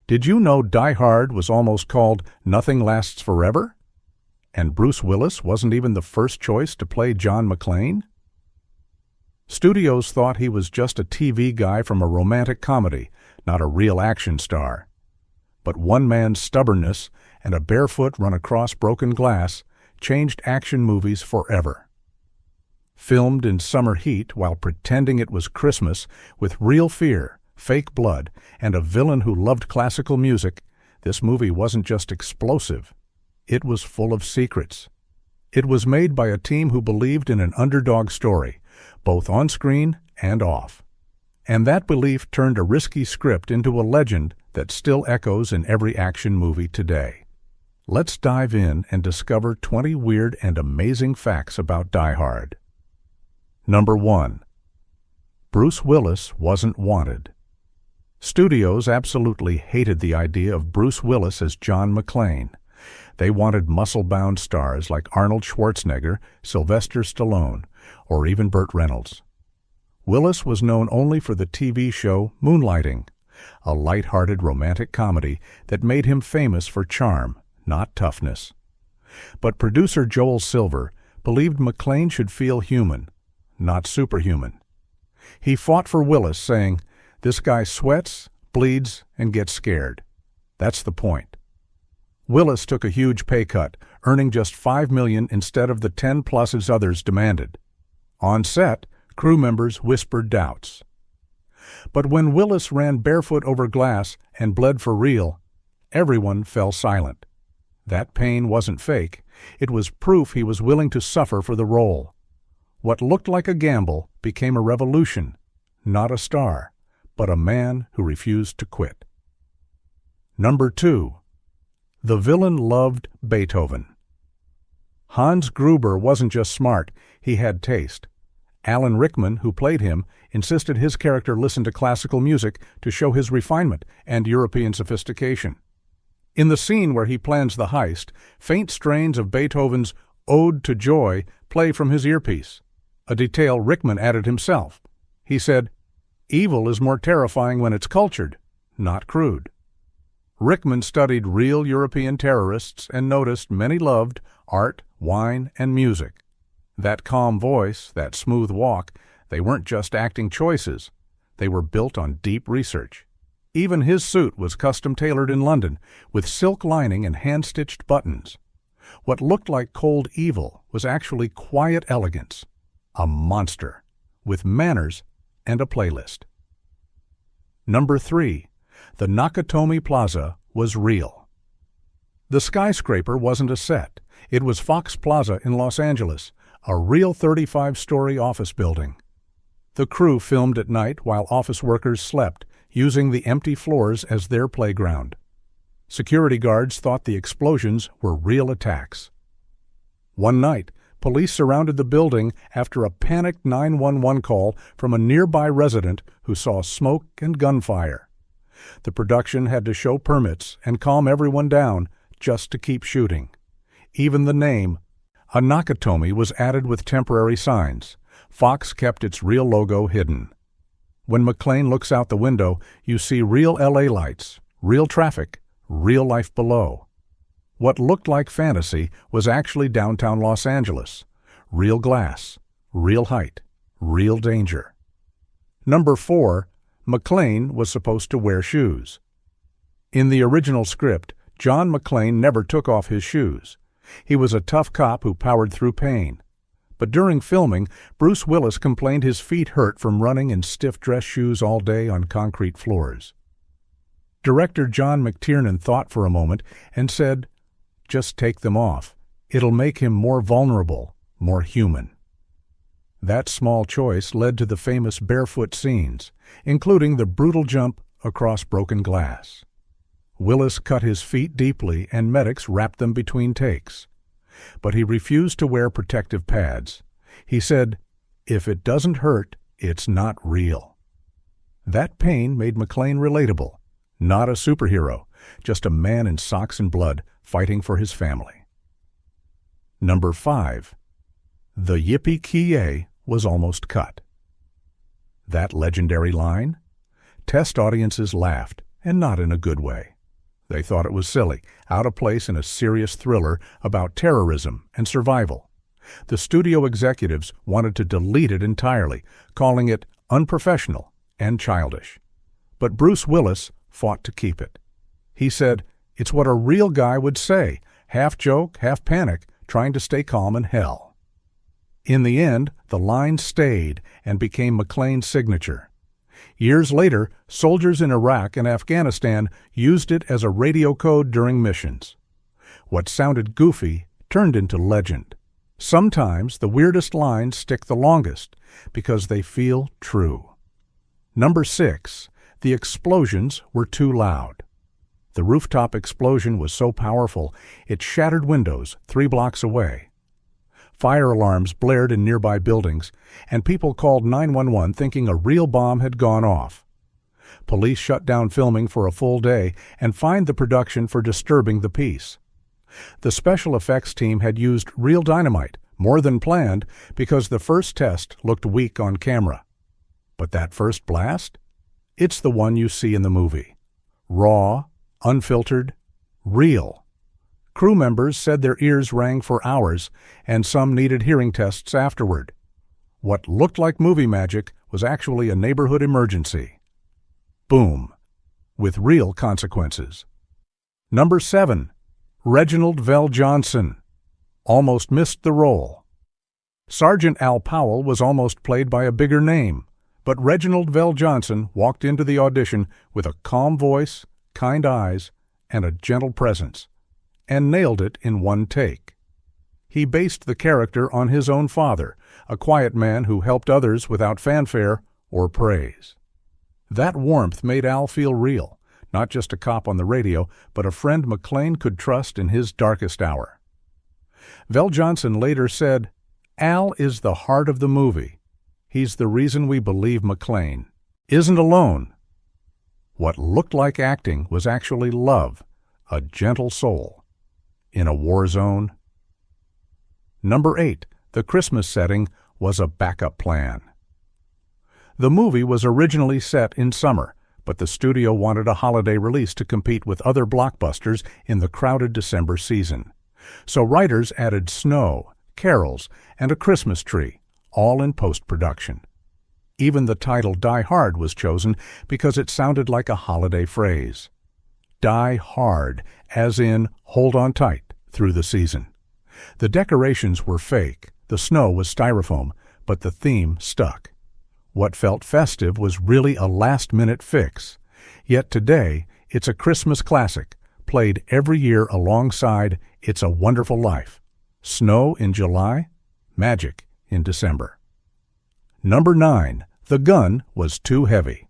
Did you know Die Hard was almost called Nothing Lasts Forever? And Bruce Willis wasn't even the first choice to play John McClane? Studios thought he was just a TV guy from a romantic comedy, not a real action star. But one man's stubbornness and a barefoot run across broken glass changed action movies forever. Filmed in summer heat while pretending it was Christmas with real fear, fake blood, and a villain who loved classical music, this movie wasn't just explosive. It was full of secrets. It was made by a team who believed in an underdog story, both on screen and off. And that belief turned a risky script into a legend that still echoes in every action movie today. Let's dive in and discover 20 weird and amazing facts about Die Hard. Number 1. Bruce Willis wasn't wanted. Studios absolutely hated the idea of Bruce Willis as John McClane. They wanted muscle-bound stars like Arnold Schwarzenegger, Sylvester Stallone, or even Burt Reynolds. Willis was known only for the TV show Moonlighting, a light-hearted romantic comedy that made him famous for charm, not toughness. But producer Joel Silver believed McClane should feel human, not superhuman. He fought for Willis, saying, "This guy sweats, bleeds, and gets scared. That's the point." Willis took a huge pay cut, earning just $5 million instead of the 10+ his others demanded. On set, crew members whispered doubts. But when Willis ran barefoot over glass and bled for real, everyone fell silent. That pain wasn't fake. It was proof he was willing to suffer for the role. What looked like a gamble became a revolution, not a star, but a man who refused to quit. Number 2. The villain loved Beethoven. Hans Gruber wasn't just smart, he had taste. Alan Rickman, who played him, insisted his character listen to classical music to show his refinement and European sophistication. In the scene where he plans the heist, faint strains of Beethoven's Ode to Joy play from his earpiece, a detail Rickman added himself. He said, "Evil is more terrifying when it's cultured, not crude." Rickman studied real European terrorists and noticed many loved art, wine, and music. That calm voice, that smooth walk, they weren't just acting choices. They were built on deep research. Even his suit was custom-tailored in London, with silk lining and hand-stitched buttons. What looked like cold evil was actually quiet elegance. A monster, with manners and a playlist. Number 3. The Nakatomi Plaza was real. The skyscraper wasn't a set. It was Fox Plaza in Los Angeles, a real 35-story office building. The crew filmed at night while office workers slept, using the empty floors as their playground. Security guards thought the explosions were real attacks. One night, police surrounded the building after a panicked 911 call from a nearby resident who saw smoke and gunfire. The production had to show permits and calm everyone down just to keep shooting. Even the name, a Nakatomi, was added with temporary signs. Fox kept its real logo hidden. When McClane looks out the window, you see real LA lights, real traffic, real life below. What looked like fantasy was actually downtown Los Angeles. Real glass, real height, real danger. Number 4. McClane was supposed to wear shoes. In the original script, John McClane never took off his shoes. He was a tough cop who powered through pain. But during filming, Bruce Willis complained his feet hurt from running in stiff dress shoes all day on concrete floors. Director John McTiernan thought for a moment and said, "Just take them off. It'll make him more vulnerable, more human." That small choice led to the famous barefoot scenes, including the brutal jump across broken glass. Willis cut his feet deeply and medics wrapped them between takes. But he refused to wear protective pads. He said, "If it doesn't hurt, it's not real." That pain made McClane relatable, not a superhero, just a man in socks and blood fighting for his family. Number 5. The Yippee-Ki-Yay was almost cut. That legendary line? Test audiences laughed, and not in a good way. They thought it was silly, out of place in a serious thriller about terrorism and survival. The studio executives wanted to delete it entirely, calling it unprofessional and childish. But Bruce Willis fought to keep it. He said, "It's what a real guy would say, half joke, half panic, trying to stay calm in hell." In the end, the line stayed and became McClane's signature. Years later, soldiers in Iraq and Afghanistan used it as a radio code during missions. What sounded goofy turned into legend. Sometimes the weirdest lines stick the longest because they feel true. Number 6. The explosions were too loud. The rooftop explosion was so powerful it shattered windows 3 blocks away. Fire alarms blared in nearby buildings, and people called 911 thinking a real bomb had gone off. Police shut down filming for a full day and fined the production for disturbing the peace. The special effects team had used real dynamite, more than planned, because the first test looked weak on camera. But that first blast? It's the one you see in the movie. Raw, unfiltered, real. Crew members said their ears rang for hours, and some needed hearing tests afterward. What looked like movie magic was actually a neighborhood emergency. Boom. With real consequences. Number 7. Reginald VelJohnson. Almost missed the role. Sergeant Al Powell was almost played by a bigger name, but Reginald VelJohnson walked into the audition with a calm voice, kind eyes, and a gentle presence, and nailed it in one take. He based the character on his own father, a quiet man who helped others without fanfare or praise. That warmth made Al feel real, not just a cop on the radio, but a friend McClane could trust in his darkest hour. VelJohnson later said, "Al is the heart of the movie. He's the reason we believe McClane isn't alone." What looked like acting was actually love, a gentle soul, in a war zone. Number 8. The Christmas setting was a backup plan. The movie was originally set in summer, but the studio wanted a holiday release to compete with other blockbusters in the crowded December season. So writers added snow, carols, and a Christmas tree, all in post-production. Even the title Die Hard was chosen because it sounded like a holiday phrase. Die hard, as in hold on tight through the season. The decorations were fake, the snow was styrofoam, but the theme stuck. What felt festive was really a last-minute fix. Yet today, it's a Christmas classic, played every year alongside It's a Wonderful Life. Snow in July, magic in December. Number 9. The gun was too heavy.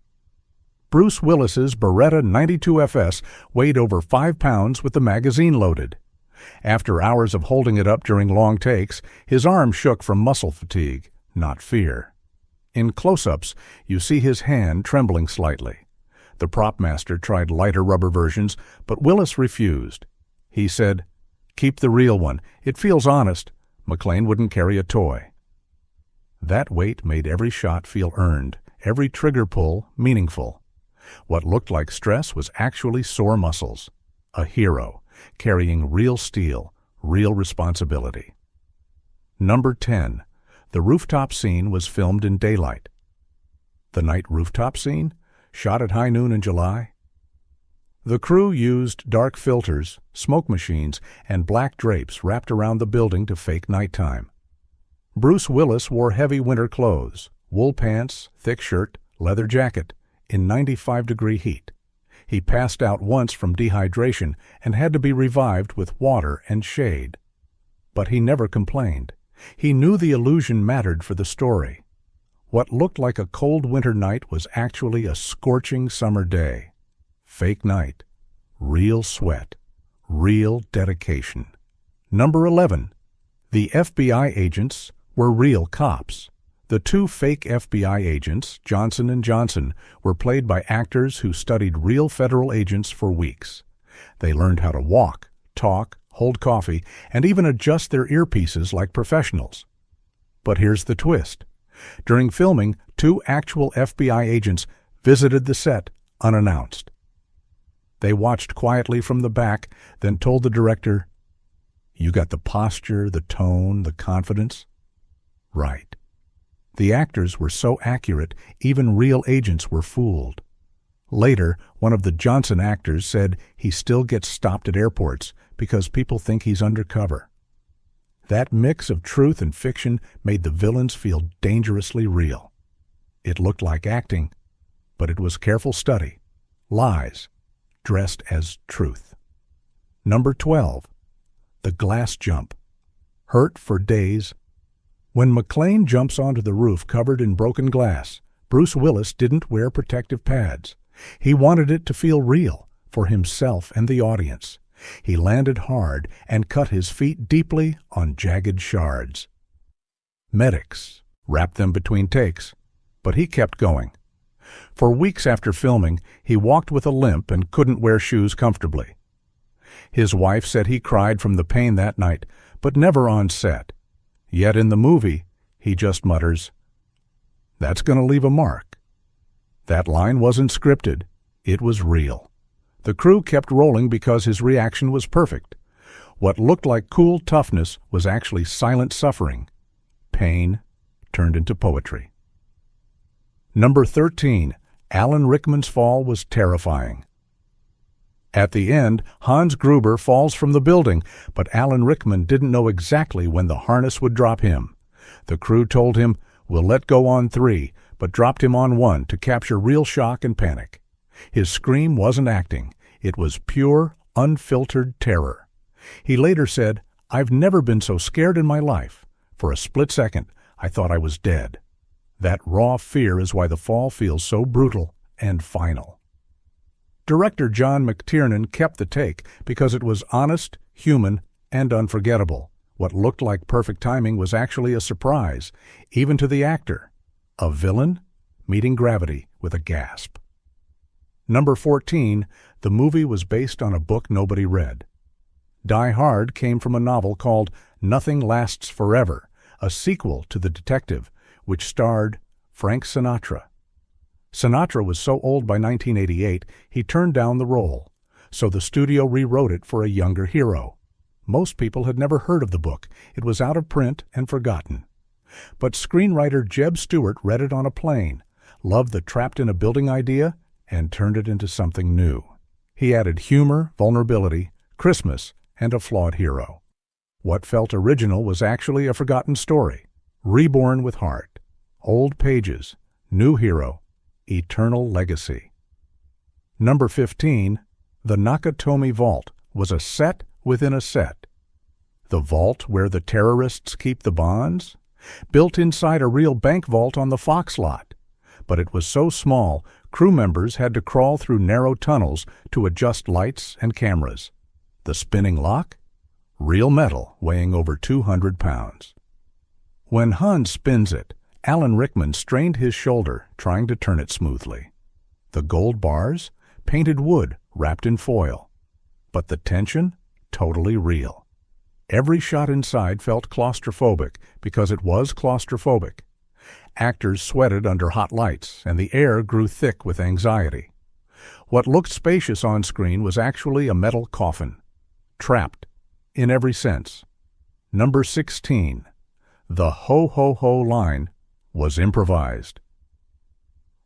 Bruce Willis's Beretta 92 FS weighed over 5 pounds with the magazine loaded. After hours of holding it up during long takes, his arm shook from muscle fatigue, not fear. In close-ups, you see his hand trembling slightly. The prop master tried lighter rubber versions, but Willis refused. He said, "Keep the real one. It feels honest. McClane wouldn't carry a toy." That weight made every shot feel earned, every trigger pull meaningful. What looked like stress was actually sore muscles. A hero, carrying real steel, real responsibility. Number 10. The rooftop scene was filmed in daylight. The night rooftop scene, shot at high noon in July. The crew used dark filters, smoke machines, and black drapes wrapped around the building to fake nighttime. Bruce Willis wore heavy winter clothes, wool pants, thick shirt, leather jacket, in 95-degree heat. He passed out once from dehydration and had to be revived with water and shade. But he never complained. He knew the illusion mattered for the story. What looked like a cold winter night was actually a scorching summer day. Fake night. Real sweat. Real dedication. Number 11. The FBI agents were real cops. The 2 fake FBI agents, Johnson and Johnson, were played by actors who studied real federal agents for weeks. They learned how to walk, talk, hold coffee, and even adjust their earpieces like professionals. But here's the twist. During filming, 2 actual FBI agents visited the set unannounced. They watched quietly from the back, then told the director, "You got the posture, the tone, the confidence?" Right. The actors were so accurate, even real agents were fooled. Later, one of the Johnson actors said he still gets stopped at airports because people think he's undercover. That mix of truth and fiction made the villains feel dangerously real. It looked like acting, but it was careful study. Lies, dressed as truth. Number 12. The glass jump. Hurt for days. When McClane jumps onto the roof covered in broken glass, Bruce Willis didn't wear protective pads. He wanted it to feel real, for himself and the audience. He landed hard and cut his feet deeply on jagged shards. Medics wrapped them between takes, but he kept going. For weeks after filming, he walked with a limp and couldn't wear shoes comfortably. His wife said he cried from the pain that night, but never on set. Yet in the movie, he just mutters, "That's going to leave a mark." That line wasn't scripted. It was real. The crew kept rolling because his reaction was perfect. What looked like cool toughness was actually silent suffering. Pain turned into poetry. Number 13. Alan Rickman's fall was terrifying. At the end, Hans Gruber falls from the building, but Alan Rickman didn't know exactly when the harness would drop him. The crew told him, "We'll let go on 3, but dropped him on 1 to capture real shock and panic. His scream wasn't acting. It was pure, unfiltered terror. He later said, "I've never been so scared in my life. For a split second, I thought I was dead." That raw fear is why the fall feels so brutal and final. Director John McTiernan kept the take because it was honest, human, and unforgettable. What looked like perfect timing was actually a surprise, even to the actor. A villain meeting gravity with a gasp. Number 14, the movie was based on a book nobody read. Die Hard came from a novel called Nothing Lasts Forever, a sequel to The Detective, which starred Frank Sinatra. Sinatra was so old by 1988, he turned down the role, so the studio rewrote it for a younger hero. Most people had never heard of the book. It was out of print and forgotten. But screenwriter Jeb Stewart read it on a plane, loved the trapped-in-a-building idea, and turned it into something new. He added humor, vulnerability, Christmas, and a flawed hero. What felt original was actually a forgotten story, reborn with heart. Old pages, new hero, eternal legacy. Number 15, the Nakatomi Vault was a set within a set. The vault where the terrorists keep the bonds? Built inside a real bank vault on the Fox lot. But it was so small, crew members had to crawl through narrow tunnels to adjust lights and cameras. The spinning lock? Real metal weighing over 200 pounds. When Hans spins it, Alan Rickman strained his shoulder trying to turn it smoothly. The gold bars? Painted wood wrapped in foil. But the tension? Totally real. Every shot inside felt claustrophobic because it was claustrophobic. Actors sweated under hot lights, and the air grew thick with anxiety. What looked spacious on screen was actually a metal coffin. Trapped, in every sense. Number 16. The ho-ho-ho line was improvised.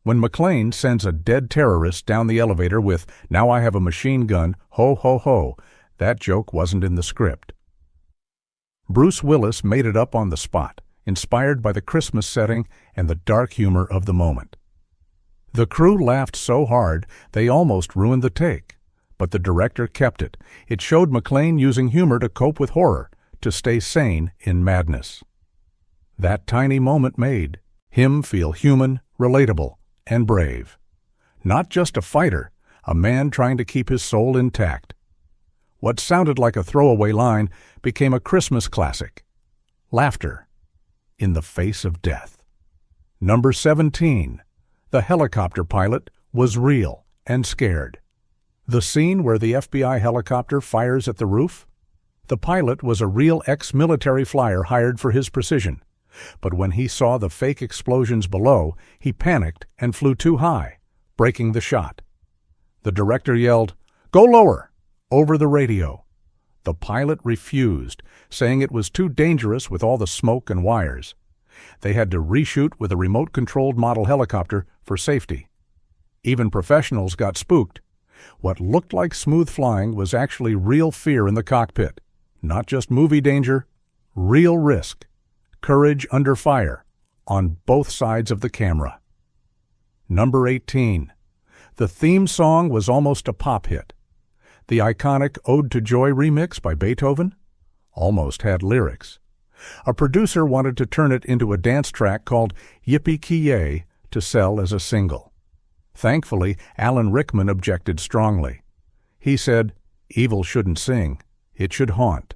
When McClane sends a dead terrorist down the elevator with, "Now I have a machine gun, ho-ho-ho," that joke wasn't in the script. Bruce Willis made it up on the spot, inspired by the Christmas setting and the dark humor of the moment. The crew laughed so hard they almost ruined the take, but the director kept it. It showed McClane using humor to cope with horror, to stay sane in madness. That tiny moment made him feel human, relatable, and brave. Not just a fighter, a man trying to keep his soul intact. What sounded like a throwaway line became a Christmas classic. Laughter in the face of death. Number 17. The helicopter pilot was real and scared. The scene where the FBI helicopter fires at the roof? The pilot was a real ex-military flyer hired for his precision. But when he saw the fake explosions below, he panicked and flew too high, breaking the shot. The director yelled, "Go lower!" over the radio. The pilot refused, saying it was too dangerous with all the smoke and wires. They had to reshoot with a remote-controlled model helicopter for safety. Even professionals got spooked. What looked like smooth flying was actually real fear in the cockpit. Not just movie danger, real risk. Courage under fire, on both sides of the camera. Number 18. The theme song was almost a pop hit. The iconic Ode to Joy remix by Beethoven almost had lyrics. A producer wanted to turn it into a dance track called Yippee-Ki-Yay to sell as a single. Thankfully, Alan Rickman objected strongly. He said, "Evil shouldn't sing, it should haunt."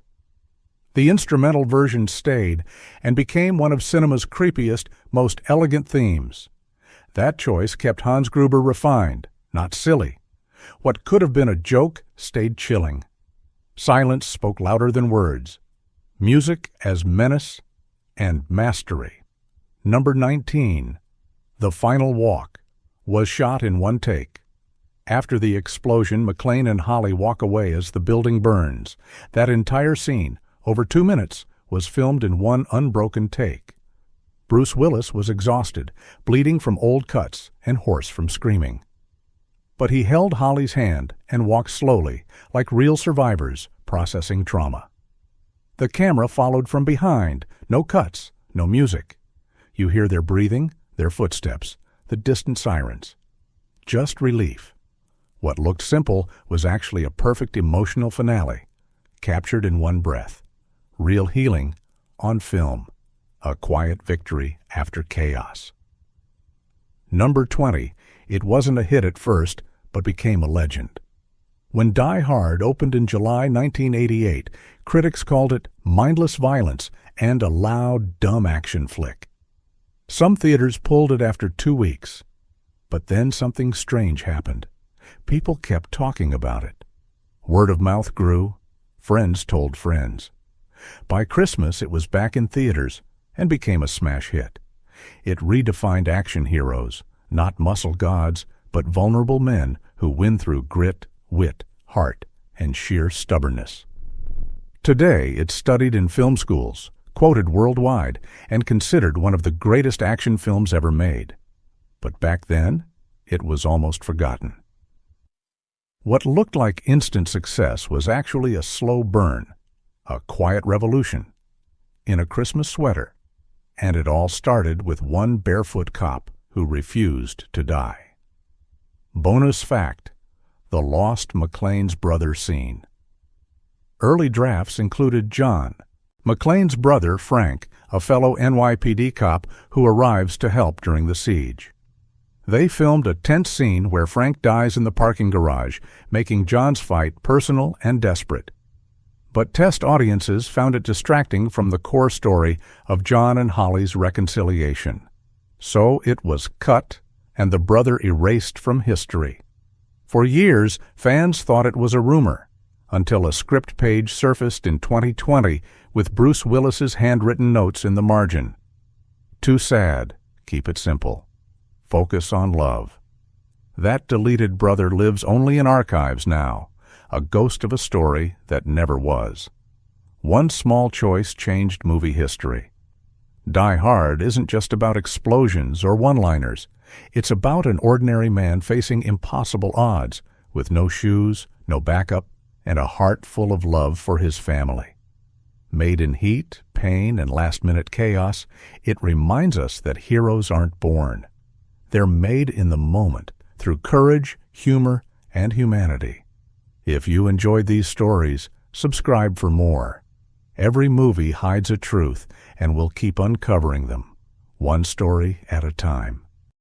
The instrumental version stayed and became one of cinema's creepiest, most elegant themes. That choice kept Hans Gruber refined, not silly. What could have been a joke stayed chilling. Silence spoke louder than words. Music as menace and mastery. Number 19. The Final Walk was shot in one take. After the explosion, McClane and Holly walk away as the building burns. That entire scene, over 2 minutes, was filmed in one unbroken take. Bruce Willis was exhausted, bleeding from old cuts and hoarse from screaming. But he held Holly's hand and walked slowly, like real survivors processing trauma. The camera followed from behind, no cuts, no music. You hear their breathing, their footsteps, the distant sirens. Just relief. What looked simple was actually a perfect emotional finale, captured in one breath. Real healing on film. A quiet victory after chaos. Number 20. It wasn't a hit at first, but became a legend. When Die Hard opened in July 1988, critics called it mindless violence and a loud, dumb action flick. Some theaters pulled it after 2 weeks. But then something strange happened. People kept talking about it. Word of mouth grew. Friends told friends. By Christmas, it was back in theaters and became a smash hit. It redefined action heroes, not muscle gods, but vulnerable men who win through grit, wit, heart, and sheer stubbornness. Today, it's studied in film schools, quoted worldwide, and considered one of the greatest action films ever made. But back then, it was almost forgotten. What looked like instant success was actually a slow burn, a quiet revolution, in a Christmas sweater, and it all started with one barefoot cop who refused to die. Bonus fact: the lost McClane's brother scene. Early drafts included John, McClane's brother Frank, a fellow NYPD cop who arrives to help during the siege. They filmed a tense scene where Frank dies in the parking garage, making John's fight personal and desperate. But test audiences found it distracting from the core story of John and Holly's reconciliation. So it was cut and the brother erased from history. For years, fans thought it was a rumor, until a script page surfaced in 2020 with Bruce Willis's handwritten notes in the margin. Too sad, keep it simple. Focus on love. That deleted brother lives only in archives now, a ghost of a story that never was. One small choice changed movie history. Die Hard isn't just about explosions or one-liners. It's about an ordinary man facing impossible odds, with no shoes, no backup, and a heart full of love for his family. Made in heat, pain, and last-minute chaos, it reminds us that heroes aren't born. They're made in the moment, through courage, humor, and humanity. If you enjoyed these stories, subscribe for more. Every movie hides a truth, and we'll keep uncovering them, one story at a time.